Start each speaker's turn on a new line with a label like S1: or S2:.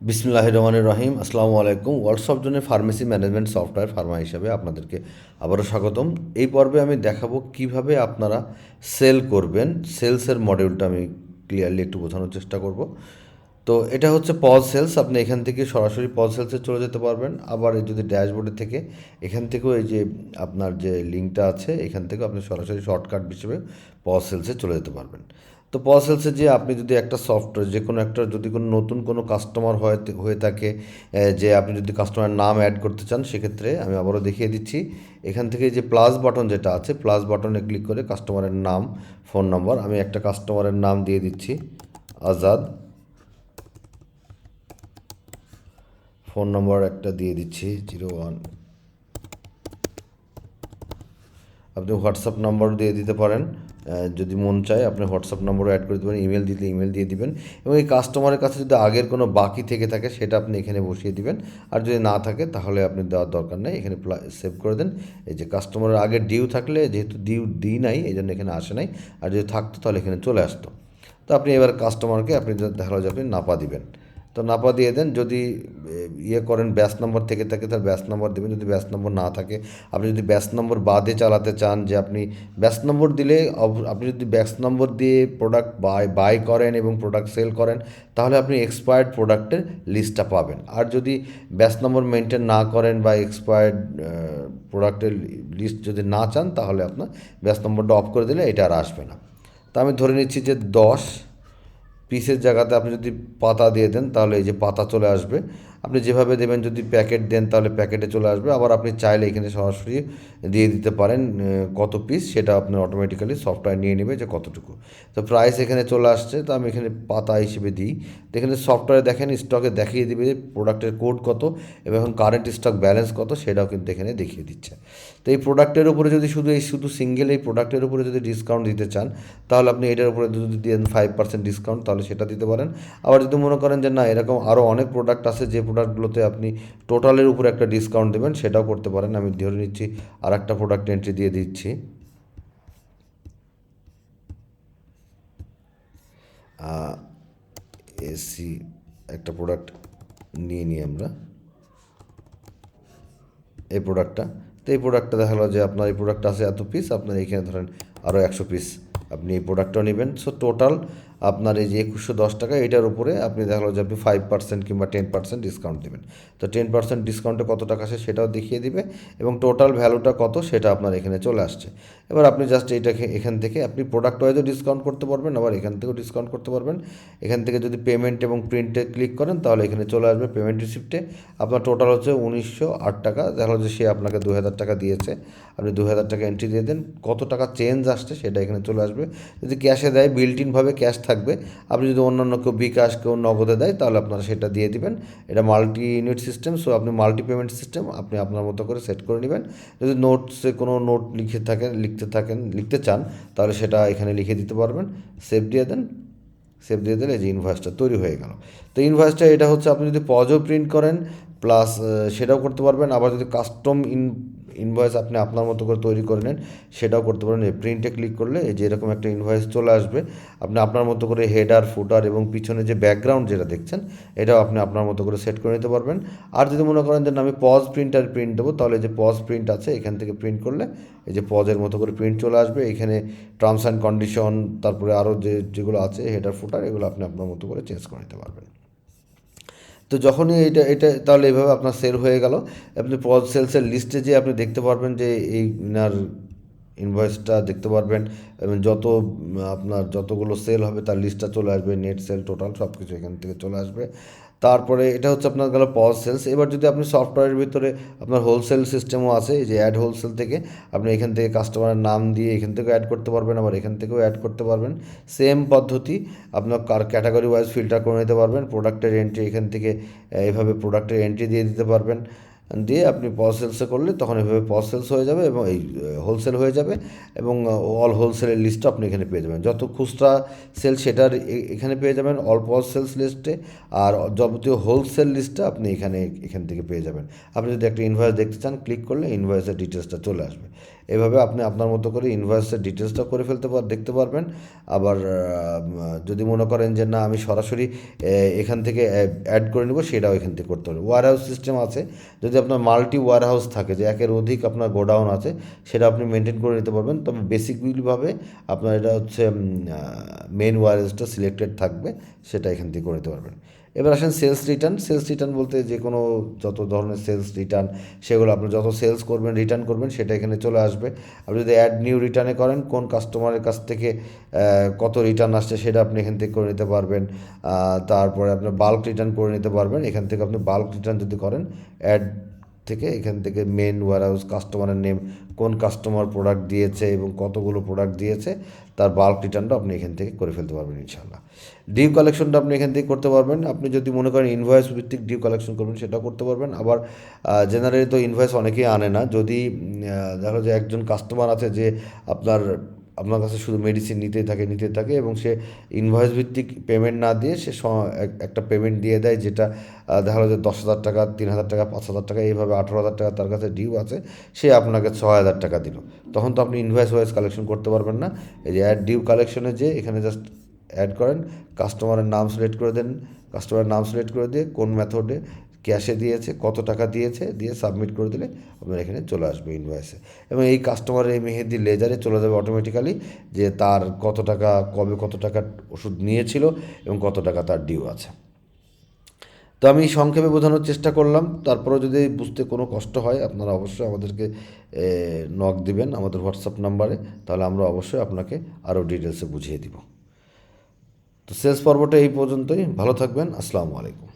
S1: বিসমিল্লাহির রহমানির রহিম। আসসালামু আলাইকুম। ওয়ার্কশপ জোনের ফার্মেসি ম্যানেজমেন্ট সফটওয়্যার ফার্মা হিসাবে আপনাদেরকে আবারও স্বাগতম। এই পর্বে আমি দেখাবো কিভাবে আপনারা সেল করবেন। সেলসের মডিউলটা আমি ক্লিয়ারলি একটু বোঝানোর চেষ্টা করব। তো এটা হচ্ছে পজ সেলস। আপনি এখান থেকে সরাসরি পজ সেলসে চলে যেতে পারবেন। আবার এই যদি ড্যাশবোর্ডে থেকে এখান থেকেও এই যে আপনার যে লিঙ্কটা আছে এখান থেকেও আপনি সরাসরি শর্টকাট হিসেবে পজ সেলসে চলে যেতে পারবেন। তো পজ সেলসে যে আপনি যদি একটা সফটওয়্যার যে কোনো একটা যদি কোনো নতুন কোনো কাস্টমার হয়ে থাকে, যে আপনি যদি কাস্টমারের নাম অ্যাড করতে চান, সেক্ষেত্রে আমি আবারও দেখিয়ে দিচ্ছি। এখান থেকে যে প্লাস বাটন যেটা আছে, প্লাস বাটনে ক্লিক করে কাস্টমারের নাম, ফোন নাম্বার, আমি একটা কাস্টমারের নাম দিয়ে দিচ্ছি আজাদ, ফোন নম্বর একটা দিয়ে দিচ্ছি 01। আপনি হোয়াটসঅ্যাপ নাম্বারও দিয়ে দিতে পারেন, যদি মন চায় আপনি হোয়াটসঅ্যাপ নম্বরও অ্যাড করে দেবেন, ইমেল দিলে ইমেল দিয়ে দিবেন। এবং এই কাস্টমারের কাছে যদি আগের কোনো বাকি থেকে থাকে সেটা আপনি এখানে বসিয়ে দিবেন। আর যদি না থাকে তাহলে আপনি দেওয়ার দরকার নেই, এখানে সেভ করে দেন। এই যে কাস্টমারের আগে ডিউ থাকলে, যেহেতু ডিউ দিই নাই এই জন্য এখানে আসে নাই, আর যদি থাকতো তাহলে এখানে চলে আসতো। তো আপনি এবার কাস্টমারকে আপনি দেখা যে আপনি নাপা দিবেন, তো নাপা দিয়ে দেন। যদি ইয়ে করেন ব্যাচ নম্বর থেকে থাকে তার ব্যাচ নম্বর দেবেন, যদি ব্যাচ নম্বর না থাকে, আপনি যদি ব্যাচ নম্বর বাদে চালাতে চান, যে আপনি ব্যাচ নম্বর দিলে আপনি যদি ব্যাচ নম্বর দিয়ে প্রোডাক্ট বাই করেন এবং প্রোডাক্ট সেল করেন, তাহলে আপনি এক্সপায়ার্ড প্রোডাক্টের লিস্টটা পাবেন। আর যদি ব্যাচ নম্বর মেনটেন না করেন বা এক্সপায়ার্ড প্রোডাক্টের লিস্ট যদি না চান, তাহলে আপনার ব্যাচ নম্বরটা অফ করে দিলে এটা আর আসবে না। তা আমি ধরে নিচ্ছি যে 10 পিসের জায়গাতে আপনি যদি পাতা দিয়ে দেন তাহলে এই যে পাতা চলে আসবে। আপনি যেভাবে দেবেন, যদি প্যাকেট দেন তাহলে প্যাকেটে চলে আসবে। আবার আপনি চাইলে এখানে সরাসরি দিয়ে দিতে পারেন কত পিস, সেটা আপনার অটোমেটিক্যালি সফটওয়্যার নিয়ে নেবে যে কতটুকু। তো প্রাইস এখানে চলে আসছে, তো আমি এখানে পাতা হিসেবে দিই। তো এখানে সফটওয়্যারে দেখেন স্টকে দেখিয়ে দিবে যে প্রোডাক্টের কোড কত এবং এখন কারেন্ট স্টক ব্যালেন্স কত, সেটাও কিন্তু এখানে দেখিয়ে দিচ্ছে। তো এই প্রোডাক্টের উপরে যদি শুধু সিঙ্গেল এই প্রোডাক্টের উপরে যদি ডিসকাউন্ট দিতে চান, তাহলে আপনি এটার উপরে যদি দেন 5% ডিসকাউন্ট, তাহলে সেটা দিতে পারেন। আবার যদি মনে করেন যে না, এরকম আরও অনেক প্রোডাক্ট আছে যে প্রোডাক্টগুলোতে আপনি টোটালের উপরে একটা ডিসকাউন্ট দেবেন, সেটাও করতে পারেন। আমি ধরে নিচ্ছি আর একটা প্রোডাক্ট এন্ট্রি দিয়ে দিচ্ছি, এসি একটা প্রোডাক্ট নিয়ে নিই আমরা, এই প্রোডাক্টটা। তো এই প্রোডাক্টটা দেখা গেলো যে আপনার এই প্রোডাক্ট আছে এত পিস, আপনার এইখানে ধরেন আরও 100 পিস আপনি এই প্রোডাক্টটাও নেবেন। সো টোটাল আপনার এই যে 2110 টাকা, এটার উপরে আপনি দেখা গেলো যে আপনি 5% কিংবা 10% ডিসকাউন্ট দেবেন। তো 10% ডিসকাউন্টে কত টাকা আসে সেটাও দেখিয়ে দিবে, এবং টোটাল ভ্যালুটা কত সেটা আপনার এখানে চলে আসছে। এবার আপনি জাস্ট এইটাকে এখান থেকে আপনি প্রোডাক্ট ওয়াইজও ডিসকাউন্ট করতে পারবেন, আবার এখান থেকেও ডিসকাউন্ট করতে পারবেন। এখান থেকে যদি পেমেন্ট এবং প্রিন্টে ক্লিক করেন তাহলে এখানে চলে আসবে পেমেন্ট রিসিপ্টে আপনার টোটাল হচ্ছে 1908 টাকা। দেখা যাচ্ছে সে আপনাকে 2000 টাকা দিয়েছে, আপনি 2000 টাকা এন্ট্রি দিয়ে দেন। কত টাকা চেঞ্জ আসছে সেটা এখানে চলে আসবে। যদি ক্যাশে দেয়, বিল্ট ইনভাবে ক্যাশ থাকবে। আপনি যদি অন্যান্য কেউ বিকাশ, কেউ নগদে দেয়, তাহলে আপনারা সেটা দিয়ে দিবেন। এটা মাল্টি ইউনিট সিস্টেম, সো আপনি মাল্টি পেমেন্ট সিস্টেম আপনি আপনার মতো করে সেট করে নেবেন। যদি নোটসে কোনো নোট লিখতে চান, তাহলে সেটা এখানে লিখে দিতে পারবেন। সেভ দিয়ে দেন। সেভ দিয়ে দিলে যে ইনভয়েসটা তৈরি হয়ে গেল। তো ইনভয়েসটা এটা হচ্ছে, আপনি যদি পজও প্রিন্ট করেন প্লাস সেটাও করতে পারবেন। আবার যদি কাস্টম ইনভয়েস আপনি আপনার মতো করে তৈরি করে নেন, সেটাও করতে পারেন। এই প্রিন্টে ক্লিক করলে এই যে এরকম একটা ইনভয়েস চলে আসবে। আপনি আপনার মতো করে হেডার, ফুটার এবং পিছনে যে ব্যাকগ্রাউন্ড যেটা দেখছেন, এটাও আপনি আপনার মতো করে সেট করে নিতে পারবেন। আর যদি মনে করেন যে আমি পজ প্রিন্ট দেবো, তাহলে যে পজ প্রিন্ট আছে এখান থেকে প্রিন্ট করলে এই যে পজের মতো করে প্রিন্ট চলে আসবে। এখানে টার্মস অ্যান্ড কন্ডিশন, তারপরে আরও যেগুলো আছে হেডার, ফুটার, এগুলো আপনি আপনার মতো করে চেঞ্জ করে নিতে পারবেন। তো যখনই এটা তাহলে এইভাবে আপনার সেল হয়ে গেল। আপনি পজ সেলসের লিস্টে যে আপনি দেখতে পারবেন যে এই ইনার ইনভয়েসটা দেখতে পারবেন, এবং আপনার যতগুলো সেল হবে তার লিস্টটা চলে আসবে, নেট সেল টোটাল সব কিছু এখান থেকে চলে আসবে। তারপরে এটা হচ্ছে আপনার গেল পজ সেলস। এবার যদি আপনি সফটওয়্যারের ভিতরে আপনার হোলসেল সিস্টেমও আছে, এই যে অ্যাড হোলসেল থেকে আপনি এখান থেকে কাস্টমারের নাম দিয়ে এখান থেকেও অ্যাড করতে পারবেন, আবার এখান থেকেও অ্যাড করতে পারবেন। সেম পদ্ধতি, আপনার ক্যাটাগরি ওয়াইজ ফিল্টার করে নিতে পারবেন। প্রোডাক্টের এন্ট্রি এখান থেকে এভাবে প্রোডাক্টের এন্ট্রি দিয়ে দিতে পারবেন। দিয়ে আপনি পজ সেলসে করলে তখন এভাবে পজ সেলস হয়ে যাবে এবং এই হোলসেল হয়ে যাবে, এবং অল হোলসেলের লিস্টটা আপনি এখানে পেয়ে যাবেন। যত খুচরা সেল সেটার এখানে পেয়ে যাবেন অল পজ সেলস লিস্টে, আর যাবতীয় হোলসেল লিস্টটা আপনি এখান থেকে পেয়ে যাবেন। আপনি যদি একটা ইনভয়েস দেখতে চান, ক্লিক করলে ইনভয়েসের ডিটেলসটা চলে আসবে। এভাবে আপনি আপনার মতো করে ইনভয়েসের ডিটেলসটা করে দেখতে পারবেন। আবার যদি মনে করেন যে না আমি সরাসরি এখান থেকে অ্যাড করে নেব, সেটাও এখান থেকে করতে পারবেন। ওয়ার হাউস সিস্টেম আছে, যদি আপনার মাল্টি ওয়ার হাউস থাকে, যে একের অধিক আপনার গোডাউন আছে, সেটা আপনি মেনটেন করে নিতে পারবেন। তবে বেসিকলিভাবে আপনার এটা হচ্ছে মেন ওয়ার হাউসটা সিলেক্টেড থাকবে, সেটা এখান থেকে করে নিতে পারবেন। এবার আসেন সেলস রিটার্ন। সেলস রিটার্ন বলতে যে কোনো যত ধরনের সেলস রিটার্ন, সেগুলো আপনি যত সেলস করবেন, রিটার্ন করবেন, সেটা এখানে চলে আসবে। আপনি যদি অ্যাড নিউ রিটার্নে করেন, কোন কাস্টমারের কাছ থেকে কত রিটার্ন আসছে সেটা আপনি এখান থেকে করে নিতে পারবেন। তারপরে আপনার বাল্ক রিটার্ন করে নিতে পারবেন। এখান থেকে আপনি বাল্ক রিটার্ন যদি করেন, অ্যাড থেকে এখান থেকে মেন ওয়ারহাউস, কাস্টমারের নেম, কোন কাস্টমার প্রোডাক্ট দিয়েছে এবং কতগুলো প্রোডাক্ট দিয়েছে, তার বাল্ক রিটার্নটা আপনি এখান থেকে করে ফেলতে পারবেন ইনশাল্লাহ। ডিউ কালেকশনটা আপনি এখান থেকে করতে পারবেন। আপনি যদি মনে করেন ইনভয়েস ভিত্তিক ডিউ কালেকশন করবেন, সেটাও করতে পারবেন। আবার জেনারেলি তো ইনভয়েস অনেকেই আনে না। যদি দেখো যে একজন কাস্টমার আছে যে আপনার কাছে শুধু মেডিসিন নিতেই থাকে এবং সে ইনভয়েস ভিত্তিক পেমেন্ট না দিয়ে সে একটা পেমেন্ট দিয়ে দেয়, যেটা দেখা গেলো যে 10,000 টাকা, 3,000 টাকা, 5,000 টাকা, এইভাবে 18,000 টাকা তার কাছে ডিউ আছে, সে আপনাকে 6,000 টাকা দিল। তখন তো আপনি ইনভয়েস ওয়াইজ কালেকশন করতে পারবেন না। এই যে অ্যাড ডিউ কালেকশনে যে এখানে জাস্ট অ্যাড করেন, কাস্টমারের নাম সিলেক্ট করে দেন, কাস্টমারের নাম সিলেক্ট করে দিয়ে কোন মেথডে ক্যাশে দিয়েছে, কত টাকা দিয়েছে, দিয়ে সাবমিট করে দিলে আপনার এখানে চলে আসবে ইনভয়েসে। এবং এই কাস্টমারের এই মেহেদি লেজারে চলে যাবে অটোমেটিক্যালি যে তার কত টাকা, কবে কত টাকা ওষুধ নিয়েছিল এবং কত টাকা তার ডিউ আছে। তো আমি সংক্ষেপে বোঝানোর চেষ্টা করলাম। তারপরেও যদি বুঝতে কোনো কষ্ট হয়, আপনারা অবশ্যই আমাদেরকে নক দিবেন আমাদের হোয়াটসঅ্যাপ নাম্বারে, তাহলে আমরা অবশ্যই আপনাকে আরও ডিটেলসে বুঝিয়ে দিব। তো সেলস পর্বটা এই পর্যন্তই। ভালো থাকবেন। আসসালামু আলাইকুম।